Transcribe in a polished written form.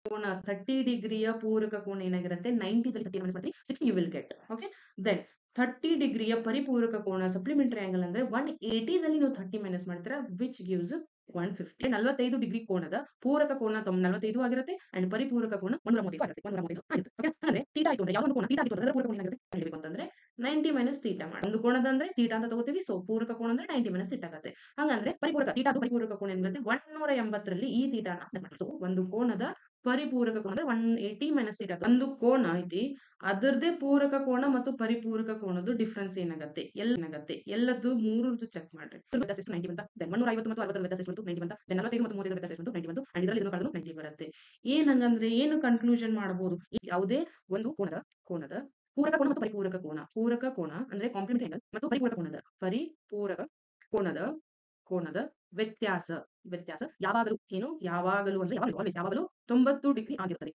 ಕೋನ 30 ಡಿಗ್ರಿಯ ಪೂರಕ ಕೋನ ಏನಾಗಿರುತ್ತೆ 90 ದಲ್ಲಿ 30 ಮೈನಸ್ ಮಾಡಿದ್ರೆ 60 you will get. Okay, then 30 ಡಿಗ್ರಿಯ ಪರಿಪೂರಕ ಕೋನ ಸಪ್ಲಿಮೆಂಟರಿ ಆಂಗಲ್ ಅಂದ್ರೆ 180 ದಲ್ಲಿ ನೀವು 30 ಮೈನಸ್ ಮಾಡ್ತೀರಾ ವಿಚ್ ಗಿವ್ಸ್ 150. 45 ಡಿಗ್ರಿ ಕೋನದ ಪೂರಕ ಕೋನ 45 ಆಗಿರುತ್ತೆ ಅಂಡ್ ಪರಿಪೂರಕ ಕೋನ 135 ಆಗಿರುತ್ತೆ. 135 ಆಗಿರುತ್ತೆ. ಓಕೆ, ಅಂದ್ರೆ ಥೀಟಾ ಆಯ್ತು ಅಂದ್ರೆ ಯಾವ್ದೊಂದು ಕೋನ ಥೀಟಾ ಆಗಿತ್ತು ಅಂದ್ರೆ ಅದರ ಪೂರಕ ಕೋನ ಏನಾಗುತ್ತೆ ಕಂಡುಹಿಡಿಯಬೇಕು ಅಂತಂದ್ರೆ 90 ಮೈನಸ್ ಥೀಟಾ ಮಾಡಿ. ಒಂದು ಕೋನದ ಅಂದ್ರೆ ಥೀಟಾ ಅಂತ ತಗೋತೀವಿ, ಸೊ ಪೂರಕ ಕೋನ ಅಂದ್ರೆ 90 ಮೈನಸ್ ಥೀಟಾ ಆಗುತ್ತೆ. ಹಂಗಂದ್ರೆ ಪರಿಪೂರಕ ಥೀಟಾದು ಪರಿಪೂರಕ ಕೋನ ಏನಿರುತ್ತೆ 180 ರಲ್ಲಿ ಈ ಥೀಟಾನ ಮೈನಸ್ ಮಾಡಿ. ಸೊ ಒಂದು ಕೋನದ ಪರಿಪೂರಕ ಕೋನ ಅಂದ್ರೆ 180 ಮೈನಸ್ ಥೀಟಾ. ಒಂದು ಕೋನ ಐತಿ ಅದರದೇ ಪೂರಕ ಕೋನ ಮತ್ತು ಪರಿಪೂರಕ ಕೋನದ ಡಿಫರೆನ್ಸ್ ಏನಾಗುತ್ತೆ ಎಲ್ಲದ್ದು ಮೂರರದ್ದು ಚೆಕ್ ಮಾಡ್ರಿ. 90 ಬಂತ, ದೆನ್ 150 ಮತ್ತು 60 ವ್ಯತ್ಯಾಸ ಎಷ್ಟು ಬಂತು 90 ಬಂತ, ದೆನ್ 45 ಮತ್ತು 35 ವ್ಯತ್ಯಾಸ ಎಷ್ಟು ಬಂತು 90 ಬಂತು, ಅಂಡ್ ಇದರಲ್ಲಿ ಇದನ್ನು ಕಳೆದ್ರು 90 ಬರುತ್ತೆ. ಏನ್ ಹಂಗಂದ್ರೆ ಏನು ಕನ್ಕ್ಲೂಷನ್ ಮಾಡಬಹುದು, ಯಾವುದೇ ಒಂದು ಕೋನದ ಪೂರಕ ಕೋನ ಮತ್ತು ಪೂರಕ ಕೋನ ಅಂದ್ರೆ ಕಾಂಪ್ಲಿಮೆಂಟರಿ ಆಂಗಲ್ ಮತ್ತು ಪರಿಪೂರಕ ಕೋನದ ವ್ಯತ್ಯಾಸ ಯಾವಾಗಲೂ ಯಾವಾಗಲೂ ಅಂದ್ರೆ ಯಾವಾಗಲೂ 90 ಡಿಗ್ರಿ ಆಗಿರುತ್ತದೆ.